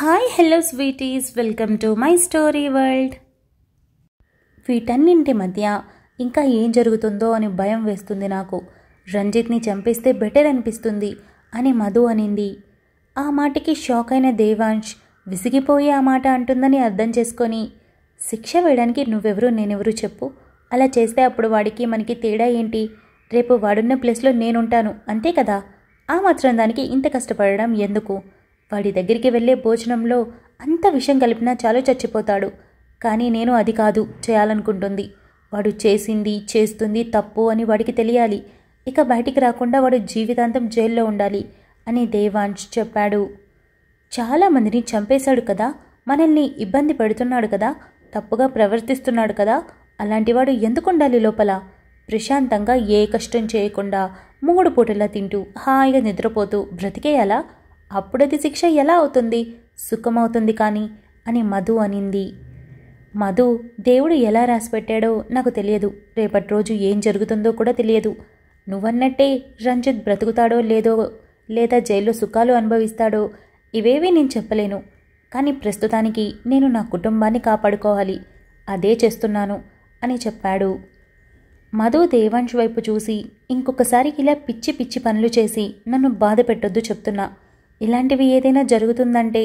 Hi hello sweeties, welcome to my story world. వీటన్నింటి మధ్య ఇంకా ఏం జరుగుతుందో అని భయం వేస్తుంది నాకు. రంజిత్ని చంపేస్తే బెటర్ అనిపిస్తుంది అని మధు అనింది. ఆ మాటకి షాక్ అయిన దేవాంశ్ విసిగిపోయి ఆ మాట అంటుందని అర్థం చేసుకొని, శిక్ష వేయడానికి నువ్వెవరు నేనెవరు చెప్పు, అలా చేస్తే అప్పుడు వాడికి మనకి తేడా ఏంటి, రేపు వాడున్న ప్లేస్లో నేనుంటాను అంతే కదా, ఆ మాత్రం దానికి ఇంత కష్టపడడం ఎందుకు, వాడి దగ్గరికి వెళ్ళే భోజనంలో అంత విషం కలిపినా చాలు చచ్చిపోతాడు, కానీ నేను అది కాదు చేయాలనుకుంటుంది, వాడు చేసింది చేస్తుంది తప్పు అని వాడికి తెలియాలి, ఇక బయటికి రాకుండా వాడు జీవితాంతం జైల్లో ఉండాలి అని దేవాంశ్ చెప్పాడు. చాలామందిని చంపేశాడు కదా, మనల్ని ఇబ్బంది పెడుతున్నాడు కదా, తప్పుగా ప్రవర్తిస్తున్నాడు కదా, అలాంటివాడు ఎందుకు ఉండాలి లోపల, ప్రశాంతంగా ఏ కష్టం చేయకుండా 3 పూటలా తింటూ హాయిగా నిద్రపోతూ బ్రతికేయాలా, అప్పుడది శిక్ష ఎలా అవుతుంది, సుఖమవుతుంది కానీ అని మధు అనింది. మధు, దేవుడు ఎలా రాసిపెట్టాడో నాకు తెలియదు, రేపటి రోజు ఏం జరుగుతుందో కూడా తెలియదు, నువ్వన్నట్టే రంజిత్ బ్రతుకుతాడో లేదో, లేదా జైల్లో సుఖాలు అనుభవిస్తాడో, ఇవేవీ నేను చెప్పలేను, కానీ ప్రస్తుతానికి నేను నా కుటుంబాన్ని కాపాడుకోవాలి, అదే చేస్తున్నాను అని చెప్పాడు. మధు దేవాంశ్ వైపు చూసి, ఇంకొకసారి ఇలా పిచ్చి పిచ్చి పనులు చేసి నన్ను బాధ పెట్టొద్దు చెప్తున్నా, ఇలాంటివి ఏదైనా జరుగుతుందంటే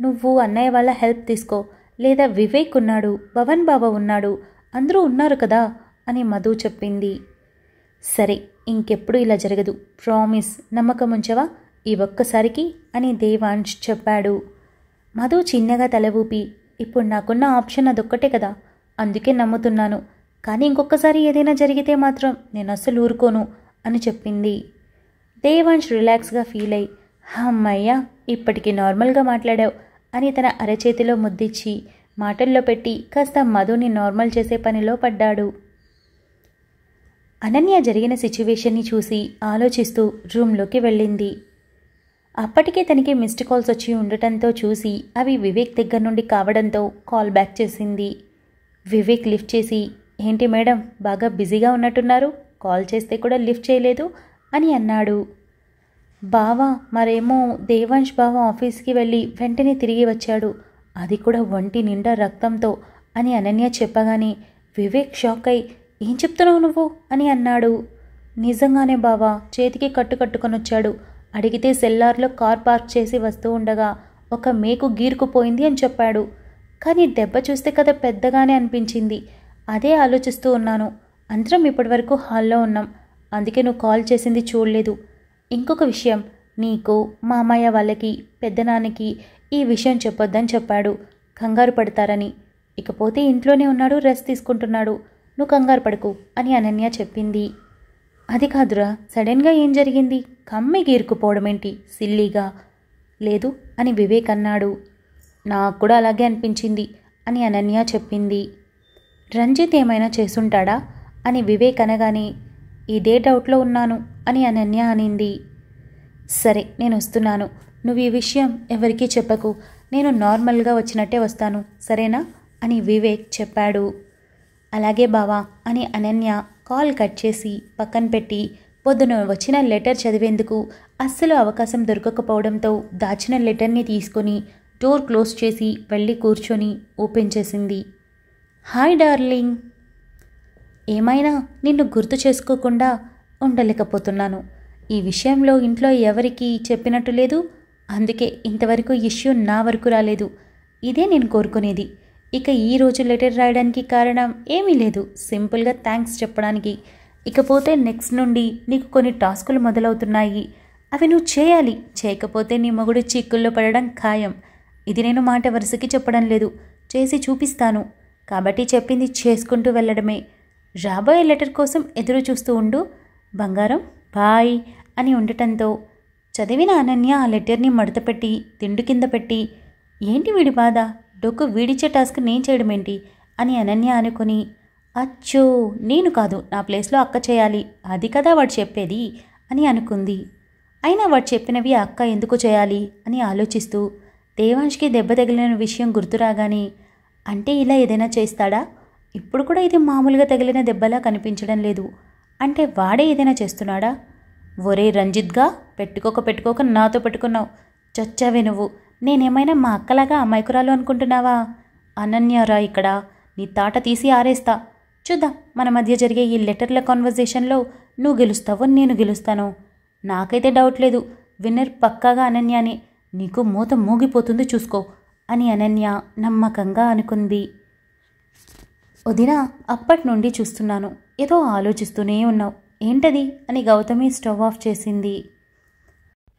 నువ్వు అన్నయ్య వాళ్ళ హెల్ప్ తీసుకో, లేదా వివేక్ ఉన్నాడు, భవన్ బాబా ఉన్నాడు, అందరూ ఉన్నారు కదా అని మధు చెప్పింది. సరే, ఇంకెప్పుడు ఇలా జరగదు, ప్రామిస్, నమ్మకం ఉంచవా ఈ ఒక్కసారికి అని దేవాంశ్ చెప్పాడు. మధు చిన్నగా తల ఊపి, ఇప్పుడు నాకున్న ఆప్షన్ అదొక్కటే కదా, అందుకే నమ్ముతున్నాను, కానీ ఇంకొకసారి ఏదైనా జరిగితే మాత్రం నేను అస్సలు ఊరుకోను అని చెప్పింది. దేవాంశ్ రిలాక్స్గా ఫీల్ అయ్యి, అమ్మయ్యా ఇప్పటికి నార్మల్గా మాట్లాడావు అని తన అరచేతిలో ముద్దిచ్చి మాటల్లో పెట్టి కాస్త మధుని నార్మల్ చేసే పనిలో పడ్డాడు. అనన్య జరిగిన సిచ్యువేషన్ని చూసి ఆలోచిస్తూ రూమ్లోకి వెళ్ళింది. అప్పటికే తనకి మిస్డ్ కాల్స్ వచ్చి ఉండటంతో చూసి అవి వివేక్ దగ్గర నుండి కావడంతో కాల్ బ్యాక్ చేసింది. వివేక్ లిఫ్ట్ చేసి, ఏంటి మేడం బాగా బిజీగా ఉన్నట్టున్నారు, కాల్ చేస్తే కూడా లిఫ్ట్ చేయలేదు అని అన్నాడు. బావా మరేమో దేవాంశ్ బావ ఆఫీస్కి వెళ్ళి వెంటనే తిరిగి వచ్చాడు, అది కూడా ఒంటి నిండా రక్తంతో అని అనన్య చెప్పగానే వివేక్ షాక్ అయి, ఏం చెప్తున్నావు నువ్వు అని అన్నాడు. నిజంగానే బావా, చేతికి కట్టుకొని వచ్చాడు, అడిగితే సెల్లార్లో కార్ పార్క్ చేసి వస్తూ ఉండగా ఒక మేకు గీరుకుపోయింది అని చెప్పాడు, కానీ దెబ్బ చూస్తే కదా పెద్దగానే అనిపించింది, అదే ఆలోచిస్తూ ఉన్నాను, అందరం ఇప్పటివరకు హాల్లో ఉన్నాం, అందుకే నువ్వు కాల్ చేసింది చూడలేదు. ఇంకొక విషయం, నీకు మా అమ్మయ్య వాళ్ళకి పెద్దనాన్నకి ఈ విషయం చెప్పొద్దని చెప్పాడు, కంగారు పడతారని, ఇకపోతే ఇంట్లోనే ఉన్నాడు, రెస్ట్ తీసుకుంటున్నాడు, నువ్వు కంగారు పడకు అని అనన్య చెప్పింది. అది కాదురా, సడన్గా ఏం జరిగింది, కమ్మి గీరుకుపోవడం ఏంటి సిల్లీగా, లేదు అని వివేక్ అన్నాడు. నాకు కూడా అలాగే అనిపించింది అని అనన్య చెప్పింది. రంజిత్ ఏమైనా చేసుంటాడా అని వివేక్ అనగానే, ఇదే డౌట్లో ఉన్నాను అని అనన్య అనింది. సరే నేను వస్తున్నాను, నువ్వు ఈ విషయం ఎవరికీ చెప్పకు, నేను నార్మల్గా వచ్చినట్టే వస్తాను సరేనా అని వివేక్ చెప్పాడు. అలాగే బావా అని అనన్య కాల్ కట్ చేసి పక్కన పెట్టి పొద్దున వచ్చిన లెటర్ చదివేందుకు అస్సలు అవకాశం దొరకకపోవడంతో దాచిన లెటర్ని తీసుకొని డోర్ క్లోజ్ చేసి వెళ్ళి కూర్చొని ఓపెన్ చేసింది. హాయ్ డార్లింగ్, ఏమైనా నిన్ను గుర్తు చేసుకోకుండా ఉండలేకపోతున్నాను, ఈ విషయంలో ఇంట్లో ఎవరికి చెప్పినట్టు లేదు, అందుకే ఇంతవరకు ఇష్యూ నా వరకు రాలేదు, ఇదే నేను కోరుకునేది, ఇక ఈరోజు లెటర్ రాయడానికి కారణం ఏమీ లేదు, సింపుల్గా థ్యాంక్స్ చెప్పడానికి, ఇకపోతే నెక్స్ట్ నుండి నీకు కొన్ని టాస్కులు మొదలవుతున్నాయి, అవి నువ్వు చేయాలి, చేయకపోతే నీ మొగుడు చిక్కుల్లో పడడం ఖాయం, ఇది నేను మాట వరుసకి చెప్పడం లేదు, చేసి చూపిస్తాను, కాబట్టి చెప్పింది చేసుకుంటూ వెళ్ళడమే, రాబోయే లెటర్ కోసం ఎదురు చూస్తూ ఉండు బంగారం, బాయ్ అని ఉండటంతో చదివిన అనన్య ఆ లెటర్ని మడతపెట్టి తిండు కింద పెట్టి, ఏంటి వీడి బాధ, డొక్కు వీడిచ్చే టాస్క్ నేను చేయడం ఏంటి అని అనన్య అనుకుని, అచ్చో నేను కాదు నా ప్లేస్లో అక్క చేయాలి, అది కదా వాడు చెప్పేది అని అనుకుంది. అయినా వాడు చెప్పినవి అక్క ఎందుకు చేయాలి అని ఆలోచిస్తూ దేవాంష్కి దెబ్బ తగిలిన విషయం గుర్తురాగానే, అంటే ఇలా ఏదైనా చేస్తాడా, ఇప్పుడు కూడా ఇది మామూలుగా తగిలిన దెబ్బలా కనిపించడం లేదు, అంటే వాడే ఏదైనా చేస్తున్నాడా, ఒరే రంజిత్గా పెట్టుకోక నాతో పెట్టుకున్నావు, చచ్చావే నువ్వు, నేనేమైనా మా అక్కలాగా అమాయకురాలు అనుకుంటున్నావా? అనన్యరా ఇక్కడ, నీ తాట తీసి ఆరేస్తా. చూద్దాం మన మధ్య జరిగే ఈ లెటర్ల కాన్వర్జేషన్లో నువ్వు గెలుస్తావో నేను గెలుస్తానో. నాకైతే డౌట్ లేదు, విన్నర్ పక్కాగా అనన్యానే. నీకు మూత మూగిపోతుంది చూసుకో అని అనన్య నమ్మకంగా అనుకుంది. వదిన, అప్పటి నుండి చూస్తున్నాను, ఏదో ఆలోచిస్తూనే ఉన్నావు. ఏంటది అని గౌతమి స్టవ్ ఆఫ్ చేసింది.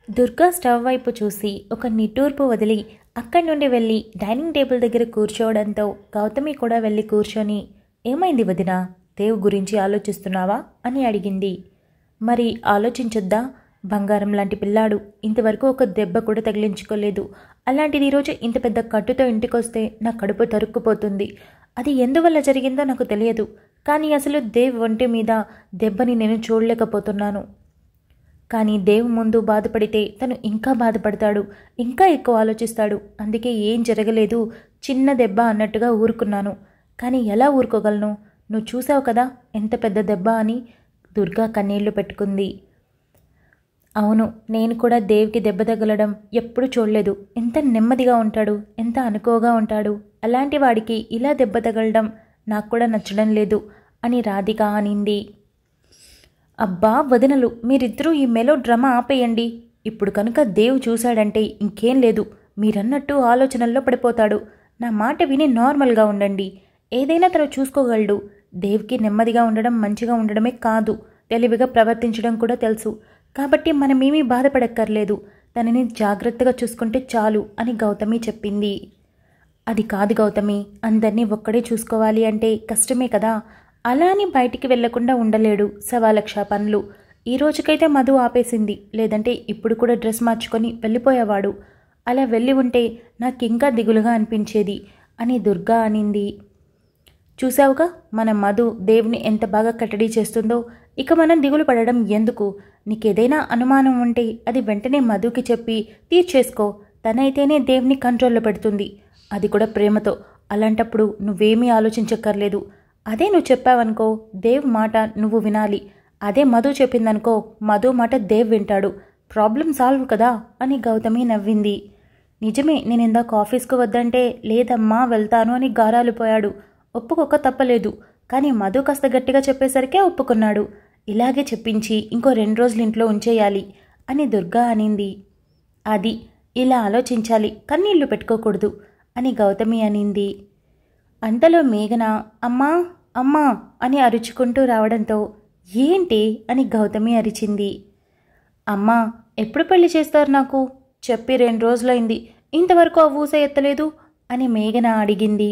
దుర్గా స్టవ్ వైపు చూసి ఒక నిట్టూర్పు వదిలి అక్కడి నుండి వెళ్ళి డైనింగ్ టేబుల్ దగ్గర కూర్చోవడంతో గౌతమి కూడా వెళ్ళి కూర్చొని, ఏమైంది వదిన, దేవ్ గురించి ఆలోచిస్తున్నావా అని అడిగింది. మరి ఆలోచించొద్దా? బంగారం లాంటి పిల్లాడు, ఇంతవరకు ఒక దెబ్బ కూడా తగిలించుకోలేదు. అలాంటిది ఈరోజు ఇంత పెద్ద కట్టుతో ఇంటికొస్తే నా కడుపు తరుక్కుపోతుంది. అది ఎందువల్ల జరిగిందో నాకు తెలియదు, కానీ అసలు దేవ్ ఒంటి మీద దెబ్బని నేను చూడలేకపోతున్నాను. కానీ దేవ్ ముందు బాధపడితే తను ఇంకా బాధపడతాడు, ఇంకా ఎక్కువ ఆలోచిస్తాడు. అందుకే ఏం జరగలేదు, చిన్న దెబ్బ అన్నట్టుగా ఊరుకున్నాను. కానీ ఎలా ఊరుకోగలను? నువ్వు చూసావు కదా ఎంత పెద్ద దెబ్బ అని. దుర్గా కన్నీళ్లు పెట్టుకుంది. అవును, నేను కూడా దేవ్కి దెబ్బ తగలడం ఎప్పుడు చూడలేదు. ఎంత నెమ్మదిగా ఉంటాడు, ఎంత అనుకోగా ఉంటాడు. అలాంటి వాడికి ఇలా దెబ్బ తగలడం నాకు కూడా నచ్చడం లేదు అని రాధిక అనింది. అబ్బా వదినలు, మీరిద్దరూ ఈ మెలో డ్రామా ఆపేయండి. ఇప్పుడు కనుక దేవ్ చూశాడంటే ఇంకేం లేదు, మీరన్నట్టు ఆలోచనల్లో పడిపోతాడు. నా మాట విని నార్మల్గా ఉండండి. ఏదైనా తను చూసుకోగలడు. దేవ్కి నెమ్మదిగా ఉండడం మంచిగా ఉండడమే కాదు, తెలివిగా ప్రవర్తించడం కూడా తెలుసు. కాబట్టి మనమేమీ బాధపడక్కర్లేదు. తనని జాగ్రత్తగా చూసుకుంటే చాలు అని గౌతమి చెప్పింది. అది కాదు గౌతమి, అందరినీ ఒక్కడే చూసుకోవాలి అంటే కష్టమే కదా. అలా అని బయటికి వెళ్లకుండా ఉండలేడు. 1,00,000 పనులు. ఈ రోజుకైతే మధు ఆపేసింది, లేదంటే ఇప్పుడు కూడా డ్రెస్ మార్చుకొని వెళ్ళిపోయేవాడు. అలా వెళ్ళి ఉంటే నాకింకా దిగులుగా అనిపించేది అని దుర్గా అనింది. చూసావుగా మన మధు దేవుని ఎంత బాగా కట్టడి చేస్తుందో. ఇక మనం దిగులు పడడం ఎందుకు? నీకేదైనా అనుమానం ఉంటే అది వెంటనే మధుకి చెప్పి తీర్చేసుకో. తనైతేనే దేవుని కంట్రోల్లో పెడుతుంది, అది కూడా ప్రేమతో. అలాంటప్పుడు నువ్వేమీ ఆలోచించక్కర్లేదు. అదే నువ్వు చెప్పావనుకో, దేవ్ మాట నువ్వు వినాలి. అదే మధు చెప్పిందనుకో, మధు మాట దేవ్ వింటాడు. ప్రాబ్లం సాల్వ్ కదా అని గౌతమి నవ్వింది. నిజమే, నేను ఇందాక ఆఫీస్కు వద్దంటే లేదమ్మా వెళ్తాను అని గారాలు పోయాడు. ఒప్పుకోక తప్పలేదు. కానీ మధు కాస్త గట్టిగా చెప్పేసరికే ఒప్పుకున్నాడు. ఇలాగే చెప్పించి ఇంకో 2 రోజులు ఇంట్లో ఉంచేయాలి అని దుర్గా అనింది. అది ఇలా ఆలోచించాలి, కన్నీళ్లు పెట్టుకోకూడదు అని గౌతమి అనింది. అంతలో మేఘన అమ్మా అమ్మా అని అరుచుకుంటూ రావడంతో ఏంటి అని గౌతమి అరిచింది. అమ్మా, ఎప్పుడు పెళ్లి చేస్తారు నాకు? చెప్పి 2 రోజులైంది, ఇంతవరకు ఆ ఊస ఎత్తలేదు అని మేఘన అడిగింది.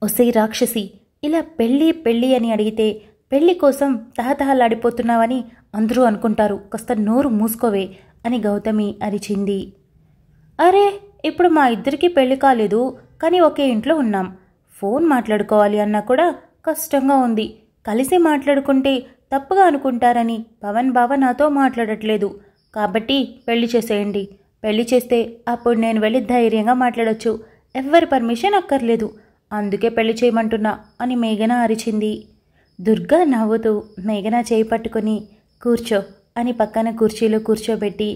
ఒసే రాక్షసి, ఇలా పెళ్ళి పెళ్ళి అని అడిగితే పెళ్లి కోసం తహతహలాడిపోతున్నావని అందరూ అనుకుంటారు. కాస్త నోరు మూసుకోవే అని గౌతమి అరిచింది. అరే, ఇప్పుడు మా ఇద్దరికీ పెళ్లి కాలేదు, కానీ ఒకే ఇంట్లో ఉన్నాం. ఫోన్ మాట్లాడుకోవాలి అన్నా కూడా కష్టంగా ఉంది. కలిసి మాట్లాడుకుంటే తప్పుగా అనుకుంటారని పవన్ బావ నాతో మాట్లాడట్లేదు. కాబట్టి పెళ్లి చేసేయండి. పెళ్లి చేస్తే అప్పుడు నేను వెళ్ళి ధైర్యంగా మాట్లాడొచ్చు. ఎవ్వరి పర్మిషన్ అక్కర్లేదు. అందుకే పెళ్లి చేయమంటున్నా అని మేఘన అరిచింది. దుర్గా నవ్వుతూ మేఘన చేయి పట్టుకుని కూర్చో అని పక్కన కుర్చీలో కూర్చోబెట్టి,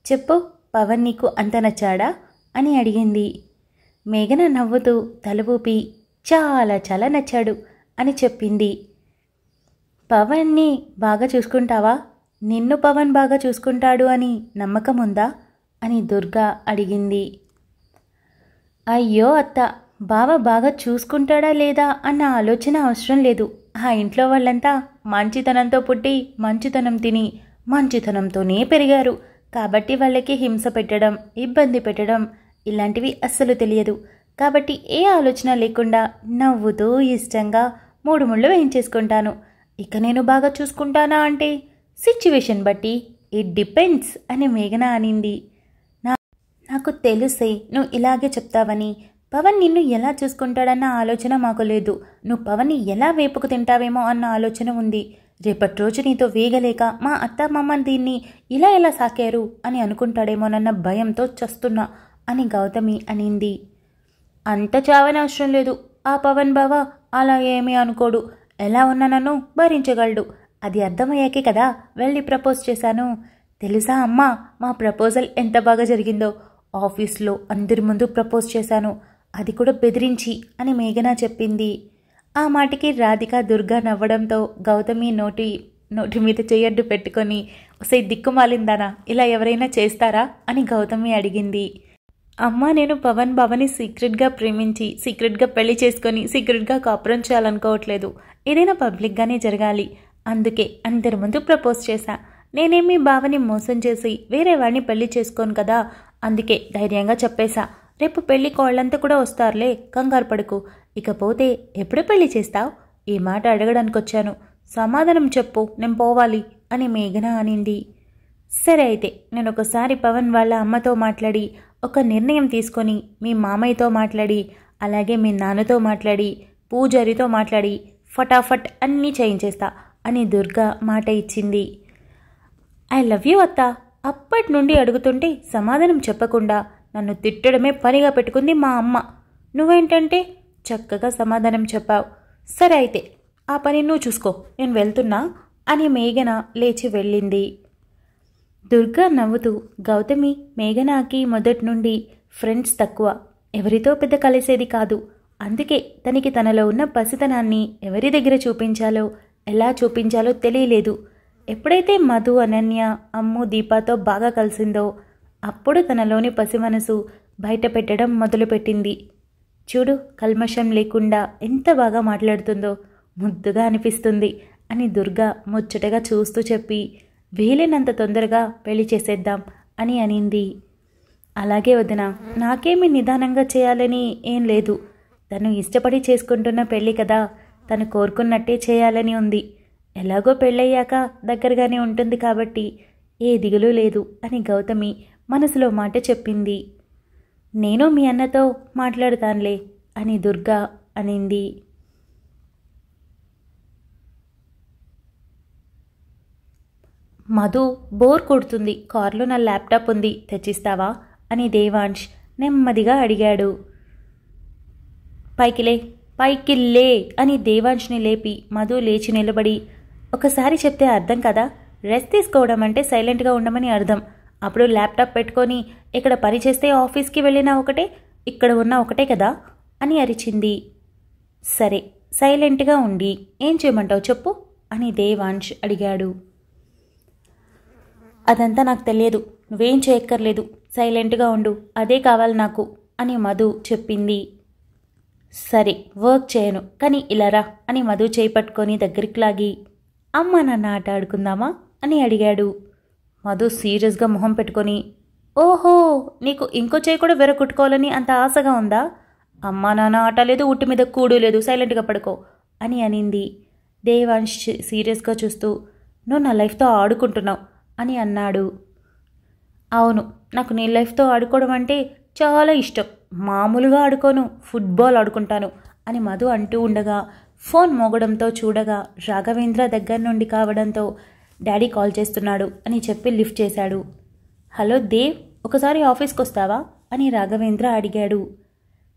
చెప్పు పవన్ నీకు అంత నచ్చాడా అని అడిగింది. మేఘన నవ్వుతూ తల ఊపి చాలా చాలా నచ్చాడు అని చెప్పింది. పవన్ని బాగా చూసుకుంటావా? నిన్ను పవన్ బాగా చూసుకుంటాడు అని నమ్మకం ఉందా అని దుర్గా అడిగింది. అయ్యో అత్త, బావ బాగా చూసుకుంటాడా లేదా అన్న ఆలోచన అవసరం లేదు. ఆ ఇంట్లో వాళ్ళంతా మంచితనంతో పుట్టి మంచితనం తిని మంచితనంతోనే పెరిగారు. కాబట్టి వాళ్ళకి హింస పెట్టడం, ఇబ్బంది పెట్టడం ఇలాంటివి అస్సలు తెలియదు. కాబట్టి ఏ ఆలోచన లేకుండా నవ్వుతూ ఇష్టంగా 3 ముళ్ళు వేయించేసుకుంటాను. ఇక నేను బాగా చూసుకుంటానా అంటే సిచ్యువేషన్ బట్టి ఇట్ డిపెండ్స్ అని మేఘన అనింది. నాకు తెలుసే నువ్వు ఇలాగే చెప్తావని. పవన్ నిన్ను ఎలా చూసుకుంటాడన్న ఆలోచన మాకు లేదు. నువ్వు పవన్ని ఎలా వేపుకు తింటావేమో అన్న ఆలోచన ఉంది. రేపటి రోజు నీతో వేగలేక మా అత్తమ్మ దీన్ని ఇలా ఎలా సాకారు అని అనుకుంటాడేమోనన్న భయంతో చస్తున్నా అని గౌతమి అనింది. అంత చావనవసరం లేదు. ఆ పవన్ బావ అలా ఏమీ అనుకోడు. ఎలా ఉన్నా నన్ను భరించగలడు. అది అర్థమయ్యాకే కదా వెళ్ళి ప్రపోజ్ చేశాను. తెలుసా అమ్మా, మా ప్రపోజల్ ఎంత బాగా జరిగిందో. ఆఫీస్లో అందరి ముందు ప్రపోజ్ చేశాను, అది కూడా బెదిరించి అని మేఘన చెప్పింది. ఆ మాటకి రాధిక దుర్గా నవ్వడంతో గౌతమి నోటి మీద చెయ్యడ్డు పెట్టుకొని, ఒసే దిక్కుమాలిందానా, ఇలా ఎవరైనా చేస్తారా అని గౌతమి అడిగింది. అమ్మ, నేను పవన్ బావని సీక్రెట్గా ప్రేమించి సీక్రెట్గా పెళ్లి చేసుకొని సీక్రెట్గా కాపురం చేయాలనుకోవట్లేదు. ఏదైనా పబ్లిక్గానే జరగాలి, అందుకే అందరి ముందు ప్రపోజ్ చేశా. నేనేమి బావని మోసం చేసి వేరే వాడిని పెళ్లి చేసుకోను కదా, అందుకే ధైర్యంగా చెప్పేశా. రేపు పెళ్లి కోళ్ళంతా కూడా వస్తారులే, కంగారు పడుకు. ఇకపోతే ఎప్పుడు పెళ్లి చేస్తావు? ఈ మాట అడగడానికి వచ్చాను, సమాధానం చెప్పు, నేను పోవాలి అని మేఘన అనింది. సరే అయితే నేను ఒకసారి పవన్ వాళ్ళ అమ్మతో మాట్లాడి ఒక నిర్ణయం తీసుకొని మీ మామయ్యతో మాట్లాడి అలాగే మీ నాన్నతో మాట్లాడి పూజారితో మాట్లాడి ఫటాఫట్ అన్నీ చేయించేస్తా అని దుర్గా మాట ఇచ్చింది. ఐ లవ్ యూ అత్త. అప్పటి నుండి అడుగుతుంటే సమాధానం చెప్పకుండా నన్ను తిట్టడమే పనిగా పెట్టుకుంది మా అమ్మ. నువ్వేంటంటే చక్కగా సమాధానం చెప్పావు. సరే అయితే ఆ పని నువ్వు చూసుకో, నేను వెళ్తున్నా అని మేఘన లేచి వెళ్ళింది. దుర్గా నవ్వుతూ, గౌతమి మేఘనాకి మొదటి నుండి ఫ్రెండ్స్ తక్కువ, ఎవరితో పెద్ద కలిసేది కాదు. అందుకే తనకి తనలో ఉన్న పసితనాన్ని ఎవరి దగ్గర చూపించాలో ఎలా చూపించాలో తెలియలేదు. ఎప్పుడైతే మధు, అనన్య, అమ్ము, దీపాతో బాగా కలిసిందో అప్పుడు తనలోని పసి మనసు బయట పెట్టడం మొదలుపెట్టింది. చూడు, కల్మషం లేకుండా ఎంత బాగా మాట్లాడుతుందో, ముద్దుగా అనిపిస్తుంది అని దుర్గా ముచ్చటగా చూస్తూ చెప్పి, వీలైనంత తొందరగా పెళ్లి చేసేద్దాం అని అనింది. అలాగే వదిన, నాకేమీ నిదానంగా చేయాలని ఏం లేదు. తను ఇష్టపడి చేసుకుంటున్న పెళ్ళి కదా, తను కోరుకున్నట్టే చేయాలని ఉంది. ఎలాగో పెళ్ళయ్యాక దగ్గరగానే ఉంటుంది కాబట్టి ఏ దిగులు లేదు అని గౌతమి మనసులో మాట చెప్పింది. నేను మీ అన్నతో మాట్లాడుతానులే అని దుర్గా అనింది. మధు, బోర్ కొడుతుంది, కారులో నా ల్యాప్టాప్ ఉంది, తెచ్చిస్తావా అని దేవాంశ్ నెమ్మదిగా అడిగాడు. పైకి లే అని దేవాంశ్ని లేపి మధు లేచి నిలబడి, ఒకసారి చెప్తే అర్థం కదా, రెస్ట్ తీసుకోవడం అంటే సైలెంట్గా ఉండమని అర్థం. అప్పుడు ల్యాప్టాప్ పెట్టుకొని ఇక్కడ పని చేస్తే ఆఫీస్కి వెళ్ళినా ఒకటే, ఇక్కడ ఉన్నా ఒకటే కదా అని అరిచింది. సరే, సైలెంట్గా ఉండి ఏం చేయమంటావు చెప్పు అని దేవాంశ్ అడిగాడు. అదంతా నాకు తెలియదు, నువ్వేం చేయక్కర్లేదు, సైలెంట్గా ఉండు, అదే కావాలి నాకు అని మధు చెప్పింది. సరే, వర్క్ చేయను, కానీ ఇలా రా అని మధు చేయి పట్టుకొని దగ్గరికి లాగి, అమ్మ నాన్న ఆట ఆడుకుందామా అని అడిగాడు. మధు సీరియస్గా మొహం పెట్టుకొని, ఓహో, నీకు ఇంకో చేయి కూడా వెరకుట్టుకోవాలని అంత ఆశగా ఉందా? అమ్మా నాన్న ఆట లేదు, ఉట్టి మీద కూడు లేదు, సైలెంట్గా పడుకో అని అనింది. దేవాంశ్ సీరియస్గా చూస్తూ, నువ్వు నా లైఫ్తో ఆడుకుంటున్నావు అని అన్నాడు. అవును, నాకు నీ లైఫ్తో ఆడుకోవడం అంటే చాలా ఇష్టం. మామూలుగా ఆడుకోను, ఫుట్బాల్ ఆడుకుంటాను అని మధు అంటూ ఉండగా ఫోన్ మోగడంతో చూడగా రాఘవేంద్ర దగ్గర నుండి కావడంతో డాడీ కాల్ చేస్తున్నాడు అని చెప్పి లిఫ్ట్ చేశాడు. హలో దేవ్, ఒకసారి ఆఫీస్కి వస్తావా అని రాఘవేంద్ర అడిగాడు.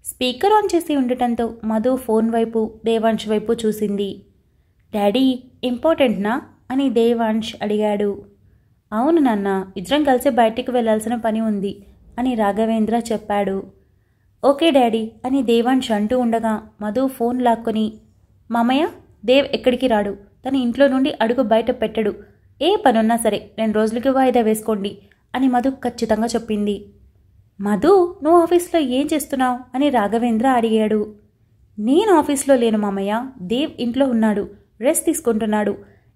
స్పీకర్ ఆన్ చేసి ఉండటంతో మధు ఫోన్ వైపు దేవాంశ్ వైపు చూసింది. డాడీ, ఇంపార్టెంట్నా అని దేవాంశ్ అడిగాడు. అవును నాన్న, ఇద్దరం కలిసి బయటికి వెళ్లాల్సిన పని ఉంది అని రాఘవేంద్ర చెప్పాడు. ఓకే డాడీ అని దేవాంశ్ అంటూ ఉండగా మధు ఫోన్ లాక్కొని, మామయ్య, దేవ్ ఎక్కడికి రాడు, తన ఇంట్లో నుండి అడుగు బయట పెట్టడు, ఏ పనున్నా సరే 2 రోజులకి వాయిదా వేసుకోండి అని మధు ఖచ్చితంగా చెప్పింది. మధు, నువ్వు ఆఫీస్లో ఏం చేస్తున్నావు అని రాఘవేంద్ర అడిగాడు. నేను ఆఫీస్లో లేను మామయ్య, దేవ్ ఇంట్లో ఉన్నాడు, రెస్ట్ తీసుకుంటున్నాడు.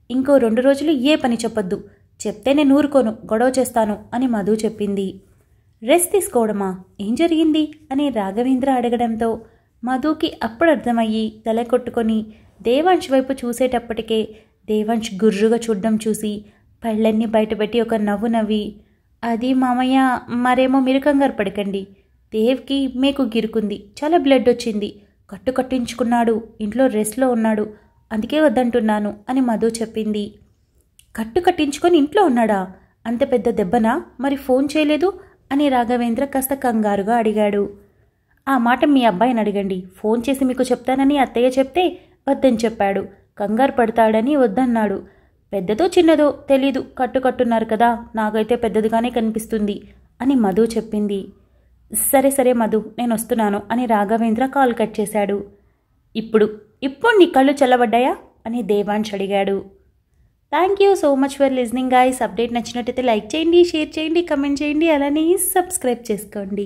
ఇంకో 2 రోజులు ఏ పని చెప్పొద్దు, చెప్తే నేను ఊరుకోను, గొడవ చేస్తాను అని మధు చెప్పింది. రెస్ట్ తీసుకోవడమా, ఏం జరిగింది అని రాఘవేంద్ర అడగడంతో మధుకి అప్పుడు అర్థమయ్యి తల కొట్టుకొని దేవాంశ్ వైపు చూసేటప్పటికే దేవాంశ్ గుర్రుగా చూడ్డం చూసి పళ్ళన్నీ బయటపెట్టి ఒక నవ్వు నవ్వి, అది మామయ్య, మరేమో మీరు కంగారు పడకండి, దేవ్కి మేకు గిరుకుంది, చాలా బ్లడ్ వచ్చింది, కట్టించుకున్నాడు, ఇంట్లో రెస్ట్లో ఉన్నాడు, అందుకే వద్దంటున్నాను అని మధు చెప్పింది. కట్టించుకొని ఇంట్లో ఉన్నాడా? అంత పెద్ద దెబ్బనా? మరి ఫోన్ చేయలేదు అని రాఘవేంద్ర కాస్త కంగారుగా అడిగాడు. ఆ మాట మీ అబ్బాయిని అడగండి, ఫోన్ చేసి మీకు చెప్తానని అత్తయ్య చెప్తే వద్దని చెప్పాడు, కంగారు పడతాడని వద్దన్నాడు. పెద్దదో చిన్నదో తెలీదు, కట్టున్నారు కదా, నాకైతే పెద్దదిగానే కనిపిస్తుంది అని మధు చెప్పింది. సరే సరే మధు, నేను వస్తున్నాను అని రాఘవేంద్ర కాల్ కట్ చేశాడు. ఇప్పుడు ఇప్పుడు నీ కళ్ళు చల్లబడ్డాయా అని దేవాంశ్ అడిగాడు. Thank you so much for listening guys. Update నచ్చినట్టయితే లైక్ చేయండి, షేర్ చేయండి, కమెంట్ చేయండి, అలానే సబ్స్క్రైబ్ చేసుకోండి.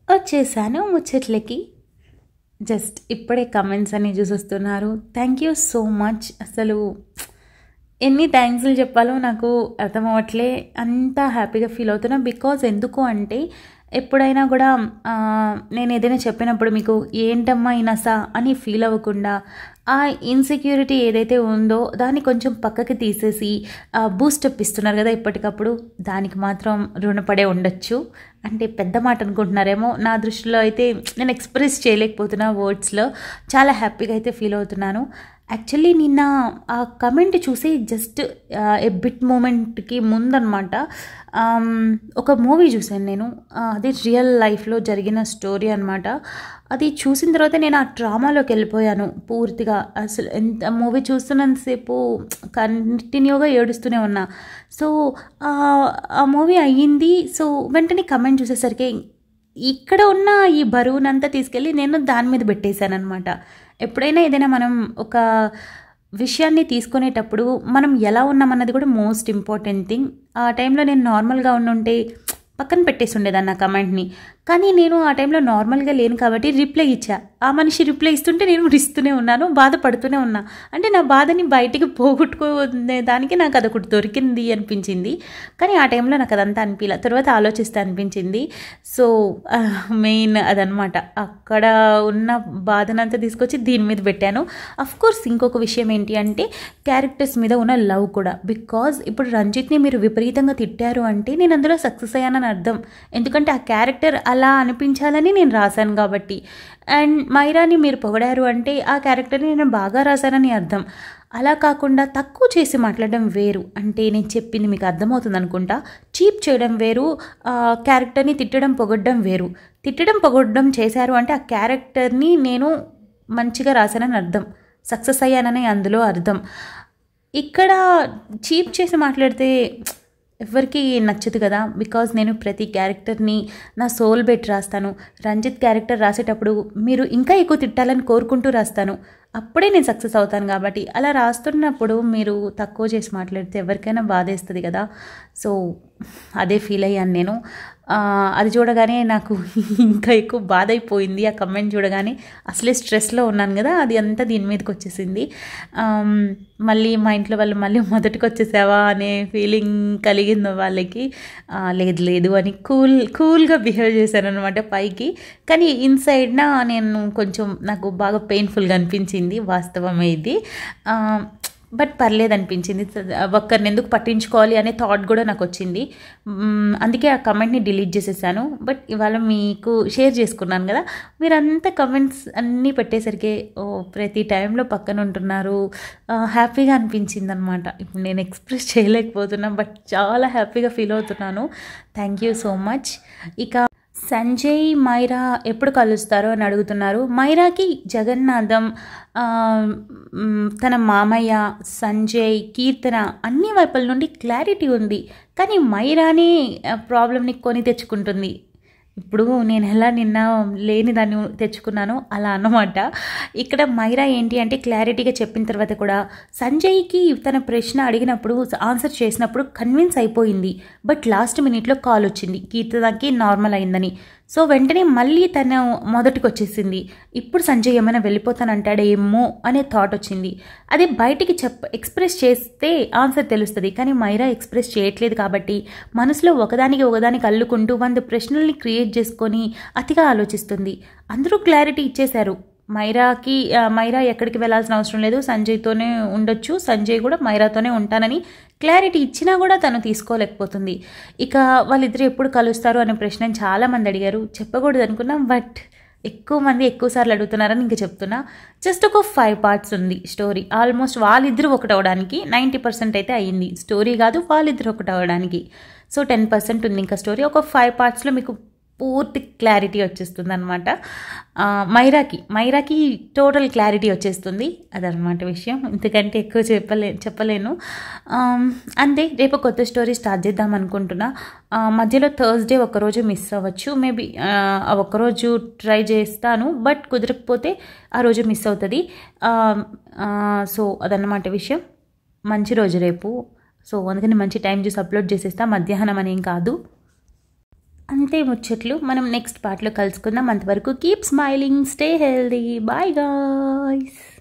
వచ్చేసాను ముచ్చట్లకి. జస్ట్ ఇప్పుడే కమెంట్స్ అన్ని చూసొస్తున్నారు. Thank you so much. అసలు ఎన్ని థ్యాంక్స్లు చెప్పాలో నాకు అర్థం అవ్వట్లే, అంత హ్యాపీగా ఫీల్ అవుతున్నా. బికాజ్ ఎందుకు అంటే ఎప్పుడైనా కూడా నేను ఏదైనా చెప్పినప్పుడు మీకు ఏంటమ్మా ఈ నసా అని ఫీల్ అవ్వకుండా ఆ ఇన్సెక్యూరిటీ ఏదైతే ఉందో దాన్ని కొంచెం పక్కకి తీసేసి బూస్టప్ ఇస్తున్నారు కదా ఎప్పటికప్పుడు, దానికి మాత్రం రుణపడే ఉండొచ్చు. అంటే పెద్ద మాట అనుకుంటున్నారేమో, నా దృష్టిలో అయితే నేను ఎక్స్ప్రెస్ చేయలేకపోతున్నా వర్డ్స్లో. చాలా హ్యాపీగా అయితే ఫీల్ అవుతున్నాను. యాక్చువల్లీ నిన్న ఆ కమెంట్ చూసి జస్ట్ ఏ బిట్ మూమెంట్కి ముందనమాట ఒక మూవీ చూశాను నేను. అది రియల్ లైఫ్లో జరిగిన స్టోరీ అనమాట. అది చూసిన తర్వాత నేను ఆ డ్రామాలోకి వెళ్ళిపోయాను పూర్తిగా. అసలు ఎంత మూవీ చూస్తున్నంతసేపు కంటిన్యూగా ఏడుస్తూనే ఉన్నా. సో ఆ మూవీ అయ్యింది. సో వెంటనే కమెంట్ చూసేసరికి ఇక్కడ ఉన్న ఈ బరువునంతా తీసుకెళ్ళి నేను దాని మీద పెట్టేశాను అనమాట. ఎప్పుడైనా ఏదైనా మనం ఒక విషయాన్ని తీసుకునేటప్పుడు మనం ఎలా ఉన్నామన్నది కూడా మోస్ట్ ఇంపార్టెంట్ థింగ్. ఆ టైంలో నేను నార్మల్గా ఉండుంటే పక్కన పెట్టేసి ఉండేదాన్ని ఆ కమెంట్ని. కానీ నేను ఆ టైంలో నార్మల్గా లేను కాబట్టి రిప్లై ఇచ్చా. ఆ మనిషి రిప్లై ఇస్తుంటే నేను ఇస్తూనే ఉన్నాను, బాధపడుతూనే ఉన్నా. అంటే నా బాధని బయటికి పోగొట్టుకునే దానికి నాకు అదొకటి దొరికింది అనిపించింది. కానీ ఆ టైంలో నాకు అదంతా అనిపించలే, తర్వాత ఆలోచిస్తే అనిపించింది. సో మెయిన్ అదనమాట. అక్కడ ఉన్న బాధనంతా తీసుకొచ్చి దీని మీద పెట్టాను. అఫ్కోర్స్ ఇంకొక విషయం ఏంటి అంటే క్యారెక్టర్స్ మీద ఉన్న లవ్ కూడా. బికాజ్ ఇప్పుడు రంజిత్ని మీరు విపరీతంగా తిట్టారు అంటే నేను అందులో సక్సెస్ అయ్యానని అర్థం. ఎందుకంటే ఆ క్యారెక్టర్ అలా అనిపించాలని నేను రాశాను కాబట్టి. అండ్ మైరాని మీరు పొగడారు అంటే ఆ క్యారెక్టర్ని నేను బాగా రాశానని అర్థం. అలా కాకుండా తక్కువ చేసి మాట్లాడడం వేరు. అంటే నేను చెప్పింది మీకు అర్థమవుతుంది అనుకుంటా. చీప్ చేయడం వేరు, క్యారెక్టర్ని తిట్టడం పొగడ్డం వేరు. తిట్టడం పొగడ్డం చేశారు అంటే ఆ క్యారెక్టర్ని నేను మంచిగా రాశానని అర్థం, సక్సెస్ అయ్యానని అందులో అర్థం. ఇక్కడ చీప్ చేసి మాట్లాడితే ఎవరికి నచ్చదు కదా. బికాజ్ నేను ప్రతి క్యారెక్టర్ని నా సోల్ పెట్టి రాస్తాను. రంజిత్ క్యారెక్టర్ రాసేటప్పుడు మీరు ఇంకా ఎక్కువ తిట్టాలని కోరుకుంటూ రాస్తాను, అప్పుడే నేను సక్సెస్ అవుతాను. కాబట్టి అలా రాస్తున్నప్పుడు మీరు తక్కువ చేసి మాట్లాడితే ఎవరికైనా బాధేస్తుంది కదా. సో అదే ఫీల్ అయ్యాను నేను. అది చూడగానే నాకు ఇంకా ఎక్కువ బాధ అయిపోయింది. ఆ కమెంట్ చూడగానే అసలే స్ట్రెస్లో ఉన్నాను కదా, అది అంతా దీని మీదకి వచ్చేసింది. మళ్ళీ మా ఇంట్లో వాళ్ళు మళ్ళీ మొదటికి వచ్చేసావా అనే ఫీలింగ్ కలిగింది వాళ్ళకి. లేదు లేదు అని కూల్గా బిహేవ్ చేశాను అనమాట పైకి. కానీ ఇన్సైడ్న నేను కొంచెం నాకు బాగా పెయిన్ఫుల్గా అనిపించింది, వాస్తవమే ఇది. బట్ పర్లేదు అనిపించింది. ఒక్కరిని ఎందుకు పట్టించుకోవాలి అనే థాట్ కూడా నాకు వచ్చింది. అందుకే ఆ కమెంట్ని డిలీట్ చేసేసాను. బట్ ఇవాళ మీకు షేర్ చేసుకున్నాను కదా, మీరంతా కమెంట్స్ అన్నీ పెట్టేసరికి ప్రతి టైంలో పక్కన ఉంటున్నారు, హ్యాపీగా అనిపించింది అనమాట. ఇప్పుడు నేను ఎక్స్ప్రెస్ చేయలేకపోతున్నా, బట్ చాలా హ్యాపీగా ఫీల్ అవుతున్నాను. Thank you so much. ఇక సంజయ్ మైరా ఎప్పుడు కలుస్తారో అని అడుగుతున్నారు. మైరాకి జగన్నాథం, తన మామయ్య, సంజయ్, కీర్తన అన్ని వైపుల నుండి క్లారిటీ ఉంది. కానీ మైరానే ప్రాబ్లమ్ని కొని తెచ్చుకుంటుంది. ఇప్పుడు నేను ఎలా నిన్న లేని దాన్ని తెచ్చుకున్నాను అలా అన్నమాట. ఇక్కడ మైరా ఏంటి అంటే క్లారిటీగా చెప్పిన తర్వాత కూడా సంజయ్కి తన ప్రశ్న అడిగినప్పుడు ఆన్సర్ చేసినప్పుడు కన్విన్స్ అయిపోయింది. బట్ లాస్ట్ మినిట్లో కాల్ వచ్చింది కీర్తనకి నార్మల్ అయిందని. సో వెంటనే మళ్ళీ తను మొదటికి వచ్చేసింది. ఇప్పుడు సంజయ్ ఏమైనా వెళ్ళిపోతానంటాడేమో అనే థాట్ వచ్చింది. అది బయటికి ఎక్స్ప్రెస్ చేస్తే ఆన్సర్ తెలుస్తుంది. కానీ మైరా ఎక్స్ప్రెస్ చేయట్లేదు కాబట్టి మనసులో ఒకదానికి అల్లుకుంటూ 100 ప్రశ్నల్ని క్రియేట్ చేసుకొని అతిగా ఆలోచిస్తుంది. అందరూ క్లారిటీ ఇచ్చేశారు. మైరా ఎక్కడికి వెళ్ళాల్సిన అవసరం లేదు, సంజయ్తోనే ఉండొచ్చు, సంజయ్ కూడా మైరాతోనే ఉంటానని క్లారిటీ ఇచ్చినా కూడా తను తీసుకోలేకపోతుంది. ఇక వాళ్ళిద్దరు ఎప్పుడు కలుస్తారు అనే ప్రశ్న చాలామంది అడిగారు. చెప్పకూడదు అనుకున్నాం, బట్ ఎక్కువ మంది ఎక్కువసార్లు అడుగుతున్నారని ఇంకా చెప్తున్నా. జస్ట్ ఒక 5 parts ఉంది స్టోరీ. ఆల్మోస్ట్ వాళ్ళిద్దరూ ఒకటవడానికి 90% అయితే అయ్యింది. స్టోరీ కాదు, వాళ్ళిద్దరు ఒకటవడానికి. సో 10% ఉంది ఇంకా స్టోరీ. ఒక 5 partsలో మీకు పూర్తి క్లారిటీ వచ్చేస్తుంది అనమాట. మైరాకి టోటల్ క్లారిటీ వచ్చేస్తుంది. అదనమాట విషయం. ఇంతకంటే ఎక్కువ చెప్పలేను. అంతే, రేపు కొత్త స్టోరీ స్టార్ట్ చేద్దాం అనుకుంటున్నా. మధ్యలో థర్స్డే ఒకరోజు మిస్ అవ్వచ్చు. మేబీ ఒకరోజు ట్రై చేస్తాను, బట్ కుదరకపోతే ఆ రోజు మిస్ అవుతుంది. సో అదన్నమాట విషయం. మంచి రోజు రేపు. సో అందుకని మంచి టైం చూసి అప్లోడ్ చేసేస్తా, మధ్యాహ్నం అనేం కాదు. అంతే ముచ్చట్లు. మనం నెక్స్ట్ పార్ట్లో కలుసుకుందాం. అంతవరకు keep smiling, stay healthy, bye guys.